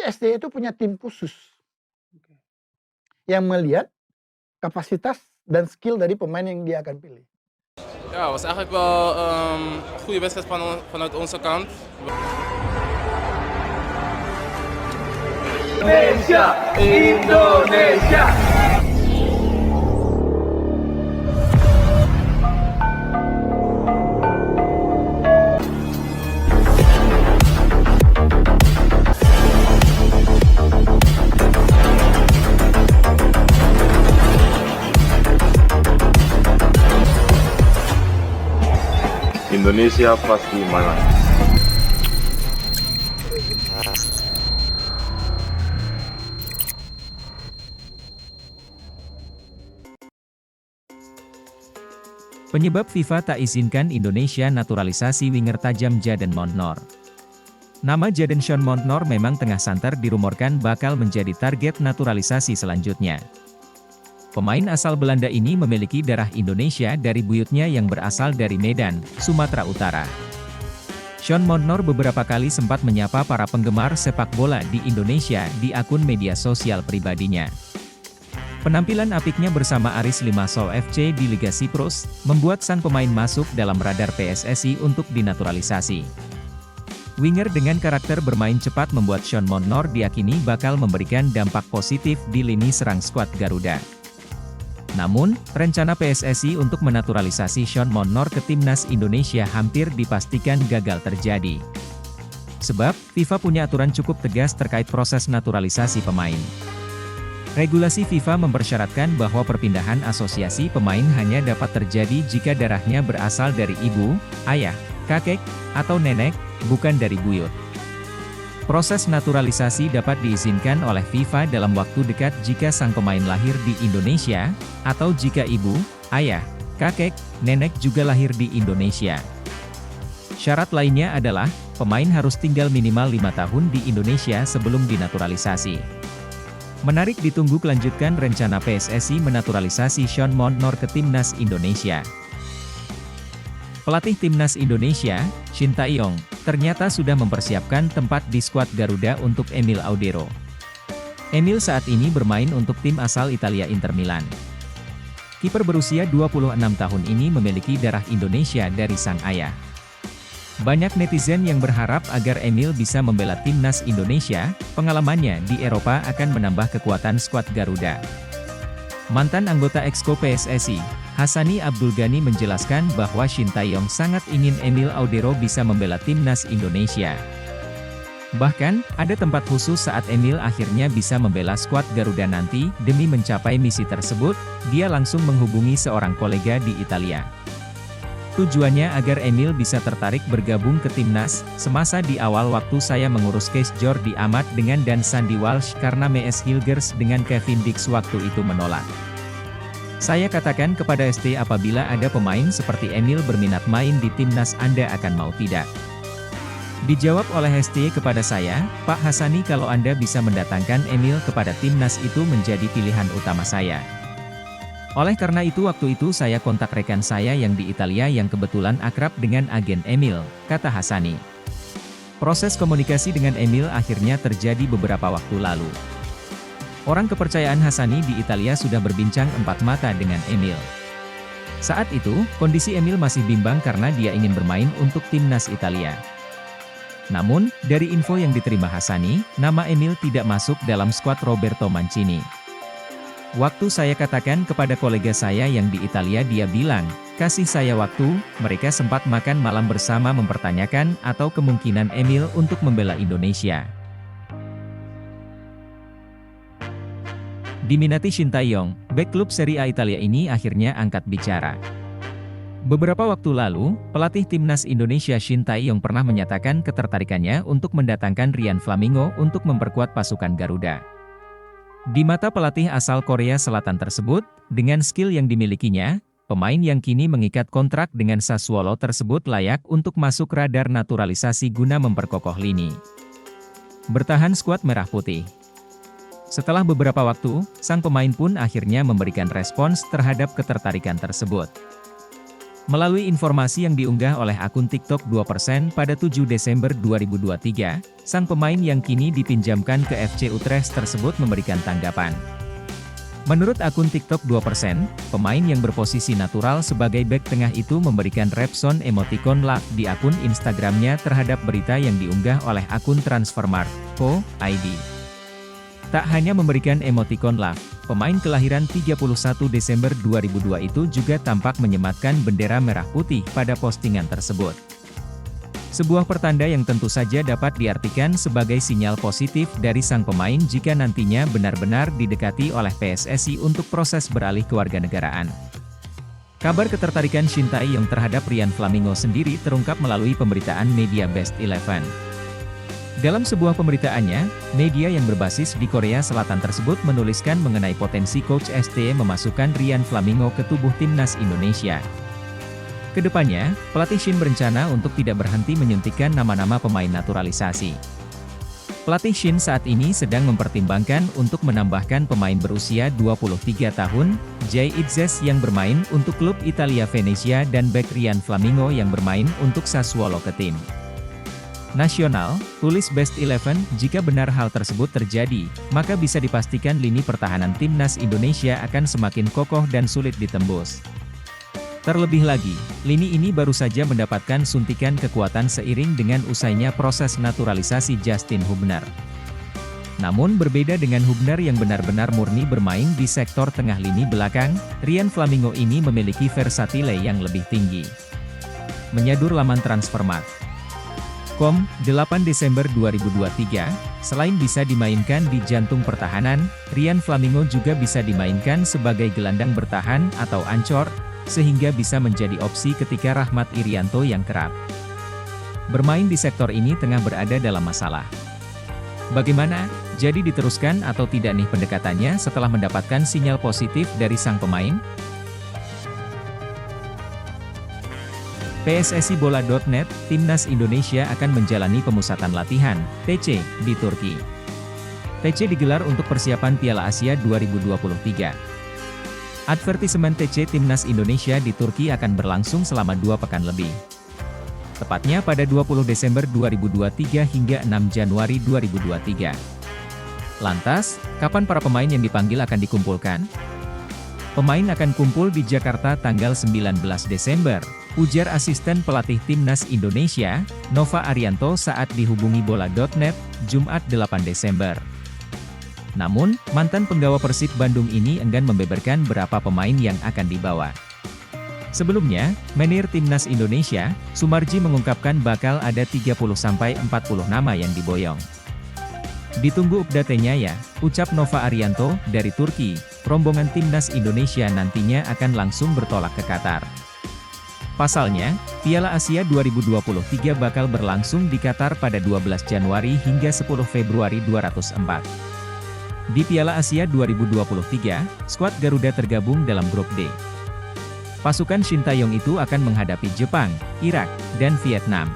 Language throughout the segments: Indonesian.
STI itu punya tim khusus yang melihat kapasitas dan skill dari pemain yang dia akan pilih. Ja, was eigenlijk wel goede wedstrijd vanuit onze kant. Indonesia, Indonesia. Indonesia pasti menang. Penyebab FIFA tak izinkan Indonesia naturalisasi winger tajam Jadon Montnor. Nama Jadon Sean Montnor memang tengah santer dirumorkan bakal menjadi target naturalisasi selanjutnya. Pemain asal Belanda ini memiliki darah Indonesia dari buyutnya yang berasal dari Medan, Sumatera Utara. Sean Montnor beberapa kali sempat menyapa para penggemar sepak bola di Indonesia di akun media sosial pribadinya. Penampilan apiknya bersama Aris Limassol FC di Liga Siprus, membuat sang pemain masuk dalam radar PSSI untuk dinaturalisasi. Winger dengan karakter bermain cepat membuat Sean Montnor diyakini bakal memberikan dampak positif di lini serang skuad Garuda. Namun, rencana PSSI untuk menaturalisasi Sean Montnor ke timnas Indonesia hampir dipastikan gagal terjadi. Sebab, FIFA punya aturan cukup tegas terkait proses naturalisasi pemain. Regulasi FIFA mempersyaratkan bahwa perpindahan asosiasi pemain hanya dapat terjadi jika darahnya berasal dari ibu, ayah, kakek, atau nenek, bukan dari buyut. Proses naturalisasi dapat diizinkan oleh FIFA dalam waktu dekat jika sang pemain lahir di Indonesia, atau jika ibu, ayah, kakek, nenek juga lahir di Indonesia. Syarat lainnya adalah, pemain harus tinggal minimal 5 tahun di Indonesia sebelum dinaturalisasi. Menarik ditunggu kelanjutkan rencana PSSI menaturalisasi Sean Montnor ke timnas Indonesia. Pelatih timnas Indonesia, Shin Tae-yong, ternyata sudah mempersiapkan tempat di skuad Garuda untuk Emil Audero. Emil saat ini bermain untuk tim asal Italia Inter Milan. Kiper berusia 26 tahun ini memiliki darah Indonesia dari sang ayah. Banyak netizen yang berharap agar Emil bisa membela timnas Indonesia, pengalamannya di Eropa akan menambah kekuatan skuad Garuda. Mantan anggota Exco PSSI, Hassani Abdul Ghani menjelaskan bahwa Shin Tae-yong sangat ingin Emil Audero bisa membela timnas Indonesia. Bahkan, ada tempat khusus saat Emil akhirnya bisa membela skuad Garuda nanti. Demi mencapai misi tersebut, dia langsung menghubungi seorang kolega di Italia. Tujuannya agar Emil bisa tertarik bergabung ke timnas. Semasa di awal waktu saya mengurus case Jordi Amat dengan dan Sandy Walsh karena Mees Hilgers dengan Kevin Dix waktu itu menolak. Saya katakan kepada ST apabila ada pemain seperti Emil berminat main di timnas Anda akan mau tidak? Dijawab oleh ST kepada saya, Pak Hassani kalau Anda bisa mendatangkan Emil kepada timnas itu menjadi pilihan utama saya. Oleh karena itu waktu itu saya kontak rekan saya yang di Italia yang kebetulan akrab dengan agen Emil, kata Hassani. Proses komunikasi dengan Emil akhirnya terjadi beberapa waktu lalu. Orang kepercayaan Hassani di Italia sudah berbincang empat mata dengan Emil. Saat itu, kondisi Emil masih bimbang karena dia ingin bermain untuk timnas Italia. Namun, dari info yang diterima Hassani, nama Emil tidak masuk dalam skuad Roberto Mancini. Waktu saya katakan kepada kolega saya yang di Italia dia bilang, kasih saya waktu, mereka sempat makan malam bersama mempertanyakan atau kemungkinan Emil untuk membela Indonesia. Diminati Shin Tae-yong, bek klub Serie A Italia ini akhirnya angkat bicara. Beberapa waktu lalu, pelatih timnas Indonesia Shin Tae-yong pernah menyatakan ketertarikannya untuk mendatangkan Rian Flamingo untuk memperkuat pasukan Garuda. Di mata pelatih asal Korea Selatan tersebut, dengan skill yang dimilikinya, pemain yang kini mengikat kontrak dengan Sassuolo tersebut layak untuk masuk radar naturalisasi guna memperkokoh lini bertahan skuad Merah Putih. Setelah beberapa waktu, sang pemain pun akhirnya memberikan respons terhadap ketertarikan tersebut. Melalui informasi yang diunggah oleh akun TikTok 2% pada 7 Desember 2023, sang pemain yang kini dipinjamkan ke FC Utrecht tersebut memberikan tanggapan. Menurut akun TikTok 2%, pemain yang berposisi natural sebagai bek tengah itu memberikan Repson emoticon love di akun Instagramnya terhadap berita yang diunggah oleh akun Transfermarkt.co.id. Tak hanya memberikan emoticon love, pemain kelahiran 31 Desember 2002 itu juga tampak menyematkan bendera merah putih pada postingan tersebut. Sebuah pertanda yang tentu saja dapat diartikan sebagai sinyal positif dari sang pemain jika nantinya benar-benar didekati oleh PSSI untuk proses beralih kewarganegaraan. Kabar ketertarikan Shin Tae-yong terhadap Ryan Flamingo sendiri terungkap melalui pemberitaan media Best Eleven. Dalam sebuah pemberitaannya, media yang berbasis di Korea Selatan tersebut menuliskan mengenai potensi Coach ST memasukkan Ryan Flamingo ke tubuh timnas Indonesia. Kedepannya, pelatih Shin berencana untuk tidak berhenti menyuntikkan nama-nama pemain naturalisasi. Pelatih Shin saat ini sedang mempertimbangkan untuk menambahkan pemain berusia 23 tahun, Jay Itzes yang bermain untuk klub Italia Venezia dan bek Ryan Flamingo yang bermain untuk Sassuolo ke tim nasional. Tulis Best Eleven, jika benar hal tersebut terjadi, maka bisa dipastikan lini pertahanan timnas Indonesia akan semakin kokoh dan sulit ditembus. Terlebih lagi, lini ini baru saja mendapatkan suntikan kekuatan seiring dengan usainya proses naturalisasi Justin Hubner. Namun berbeda dengan Hubner yang benar-benar murni bermain di sektor tengah lini belakang, Ryan Flamingo ini memiliki versatile yang lebih tinggi. Menyadur laman Transfermarkt.com, 8 Desember 2023, selain bisa dimainkan di jantung pertahanan, Ryan Flamingo juga bisa dimainkan sebagai gelandang bertahan atau ancor, sehingga bisa menjadi opsi ketika Rahmat Irianto yang kerap bermain di sektor ini tengah berada dalam masalah. Bagaimana? Jadi diteruskan atau tidak nih pendekatannya setelah mendapatkan sinyal positif dari sang pemain? PSSI Bola.net, Timnas Indonesia akan menjalani pemusatan latihan, TC, di Turki. TC digelar untuk persiapan Piala Asia 2023. Advertisement TC Timnas Indonesia di Turki akan berlangsung selama 2 pekan lebih. Tepatnya pada 20 Desember 2023 hingga 6 Januari 2023. Lantas, kapan para pemain yang dipanggil akan dikumpulkan? Pemain akan kumpul di Jakarta tanggal 19 Desember, ujar asisten pelatih Timnas Indonesia, Nova Arianto saat dihubungi Bola.net, Jumat 8 Desember. Namun, mantan penggawa Persib Bandung ini enggan membeberkan berapa pemain yang akan dibawa. Sebelumnya, manajer Timnas Indonesia, Sumarji mengungkapkan bakal ada 30-40 nama yang diboyong. Ditunggu update-nya ya, ucap Nova Arianto. Dari Turki, rombongan Timnas Indonesia nantinya akan langsung bertolak ke Qatar. Pasalnya, Piala Asia 2023 bakal berlangsung di Qatar pada 12 Januari hingga 10 Februari 2024. Di Piala Asia 2023, skuad Garuda tergabung dalam grup D. Pasukan Shin Tae-yong itu akan menghadapi Jepang, Irak, dan Vietnam.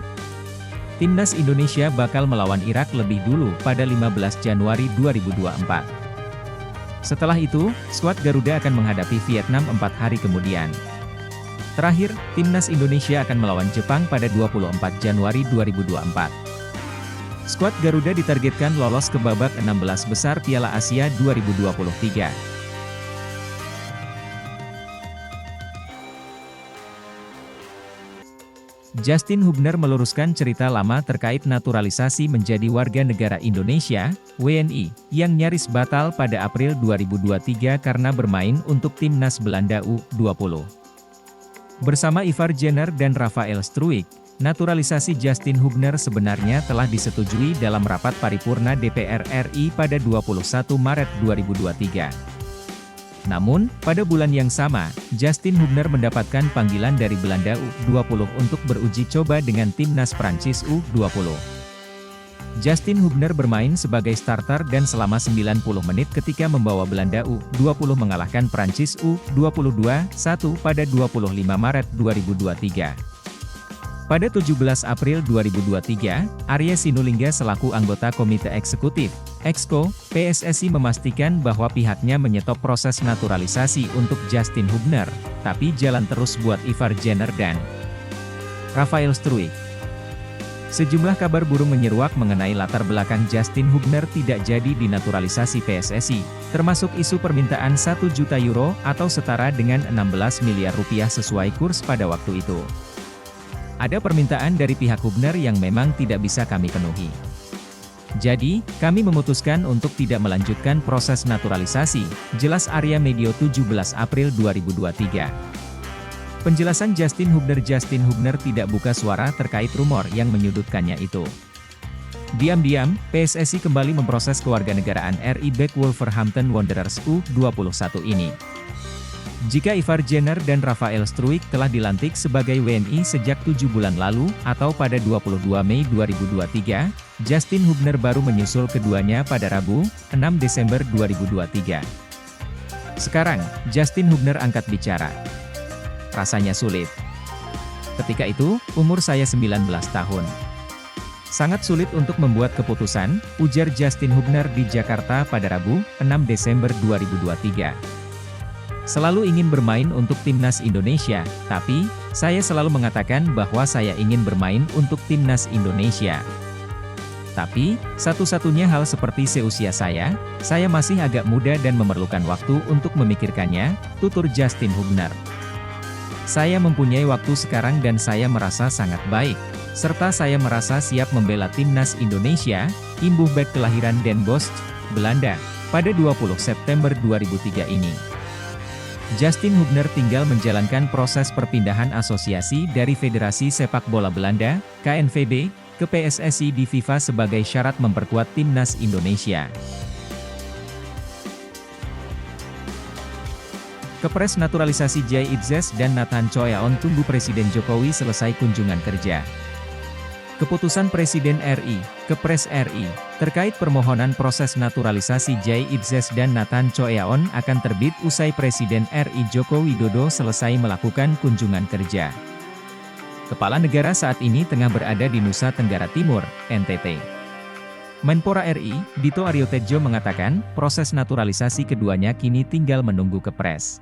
Timnas Indonesia bakal melawan Irak lebih dulu pada 15 Januari 2024. Setelah itu, skuad Garuda akan menghadapi Vietnam 4 hari kemudian. Terakhir, Timnas Indonesia akan melawan Jepang pada 24 Januari 2024. Skuad Garuda ditargetkan lolos ke babak 16 besar Piala Asia 2023. Justin Hubner meluruskan cerita lama terkait naturalisasi menjadi warga negara Indonesia, WNI, yang nyaris batal pada April 2023 karena bermain untuk timnas Belanda U20. Bersama Ivar Jenner dan Rafael Struijk, naturalisasi Justin Hubner sebenarnya telah disetujui dalam rapat paripurna DPR RI pada 21 Maret 2023. Namun, pada bulan yang sama, Justin Hubner mendapatkan panggilan dari Belanda U20 untuk beruji coba dengan timnas Prancis U20. Justin Hubner bermain sebagai starter dan selama 90 menit ketika membawa Belanda U20 mengalahkan Prancis U22 1 pada 25 Maret 2023. Pada 17 April 2023, Arya Sinulinga selaku anggota Komite Eksekutif, Exco, PSSI memastikan bahwa pihaknya menyetop proses naturalisasi untuk Justin Hubner, tapi jalan terus buat Ivar Jenner dan Rafael Struijk. Sejumlah kabar burung menyeruak mengenai latar belakang Justin Hubner tidak jadi dinaturalisasi PSSI, termasuk isu permintaan 1 juta euro atau setara dengan 16 miliar rupiah sesuai kurs pada waktu itu. Ada permintaan dari pihak Hubner yang memang tidak bisa kami penuhi. Jadi, kami memutuskan untuk tidak melanjutkan proses naturalisasi, jelas Arya Medio 17 April 2023. Penjelasan Justin Hubner tidak buka suara terkait rumor yang menyudutkannya itu. Diam-diam, PSSI kembali memproses kewarganegaraan RI bek Wolverhampton Wanderers U21 ini. Jika Ivar Jenner dan Rafael Struijk telah dilantik sebagai WNI sejak 7 bulan lalu, atau pada 22 Mei 2023, Justin Hubner baru menyusul keduanya pada Rabu, 6 Desember 2023. Sekarang, Justin Hubner angkat bicara. Rasanya sulit. Ketika itu, umur saya 19 tahun. Sangat sulit untuk membuat keputusan, ujar Justin Hubner di Jakarta pada Rabu, 6 Desember 2023. Selalu ingin bermain untuk timnas Indonesia, tapi, saya selalu mengatakan bahwa saya ingin bermain untuk timnas Indonesia. Tapi, satu-satunya hal seperti seusia saya masih agak muda dan memerlukan waktu untuk memikirkannya, tutur Justin Hubner. Saya mempunyai waktu sekarang dan saya merasa sangat baik, serta saya merasa siap membela timnas Indonesia, imbuh bek kelahiran Den Bosch, Belanda, pada 20 September 2003 ini. Justin Hubner tinggal menjalankan proses perpindahan asosiasi dari Federasi Sepak Bola Belanda, KNVB, ke PSSI di FIFA sebagai syarat memperkuat timnas Indonesia. Kepres naturalisasi Jay Itzes dan Nathan Choeaon tunggu Presiden Jokowi selesai kunjungan kerja. Keputusan Presiden RI, Kepres RI, terkait permohonan proses naturalisasi Jay Itzes dan Nathan Choeaon akan terbit usai Presiden RI Joko Widodo selesai melakukan kunjungan kerja. Kepala negara saat ini tengah berada di Nusa Tenggara Timur, NTT. Menpora RI, Dito Aryo Tejo mengatakan, proses naturalisasi keduanya kini tinggal menunggu Kepres.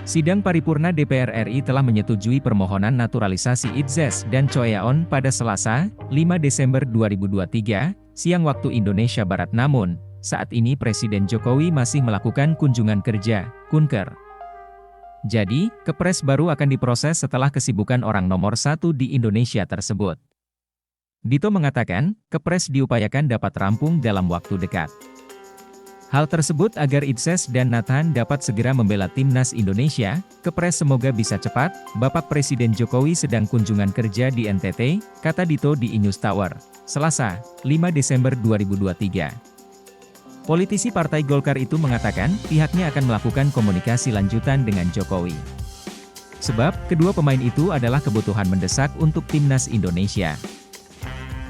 Sidang paripurna DPR RI telah menyetujui permohonan naturalisasi Itzes dan Choeaon pada Selasa, 5 Desember 2023, siang waktu Indonesia Barat. Namun, saat ini Presiden Jokowi masih melakukan kunjungan kerja, kunker. Jadi, Kepres baru akan diproses setelah kesibukan orang nomor 1 di Indonesia tersebut. Dito mengatakan, Kepres diupayakan dapat rampung dalam waktu dekat. Hal tersebut agar Itzes dan Nathan dapat segera membela timnas Indonesia. Kepres semoga bisa cepat. Bapak Presiden Jokowi sedang kunjungan kerja di NTT, kata Dito di E-News Tower, Selasa, 5 Desember 2023. Politisi Partai Golkar itu mengatakan, pihaknya akan melakukan komunikasi lanjutan dengan Jokowi. Sebab, kedua pemain itu adalah kebutuhan mendesak untuk timnas Indonesia.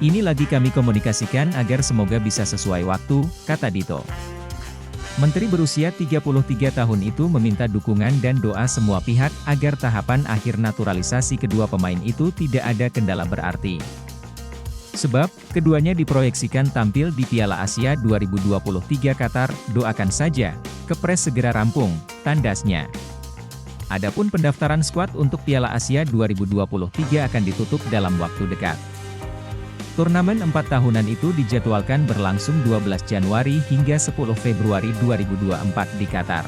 Ini lagi kami komunikasikan agar semoga bisa sesuai waktu, kata Dito. Menteri berusia 33 tahun itu meminta dukungan dan doa semua pihak agar tahapan akhir naturalisasi kedua pemain itu tidak ada kendala berarti. Sebab, keduanya diproyeksikan tampil di Piala Asia 2023 Qatar, doakan saja, Kepres segera rampung, tandasnya. Adapun pendaftaran skuad untuk Piala Asia 2023 akan ditutup dalam waktu dekat. Turnamen 4 tahunan itu dijadwalkan berlangsung 12 Januari hingga 10 Februari 2024 di Qatar.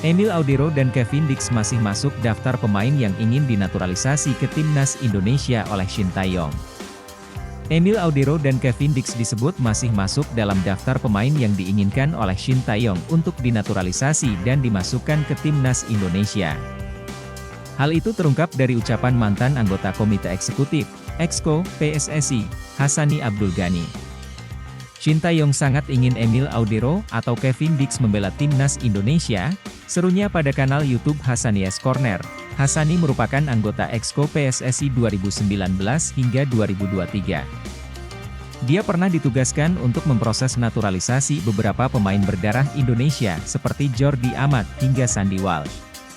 Emil Audero dan Kevin Dix masih masuk daftar pemain yang ingin dinaturalisasi ke timnas Indonesia oleh Shin Tae-yong. Emil Audero dan Kevin Dix disebut masih masuk dalam daftar pemain yang diinginkan oleh Shin Tae-yong untuk dinaturalisasi dan dimasukkan ke timnas Indonesia. Hal itu terungkap dari ucapan mantan anggota Komite Eksekutif, Exco, PSSI, Hassani Abdul Ghani. Shin Tae-yong sangat ingin Emil Audero atau Kevin Dix membela timnas Indonesia, serunya pada kanal YouTube Hassani's Corner. Hassani merupakan anggota Exco PSSI 2019 hingga 2023. Dia pernah ditugaskan untuk memproses naturalisasi beberapa pemain berdarah Indonesia seperti Jordi Amat hingga Sandy Walsh.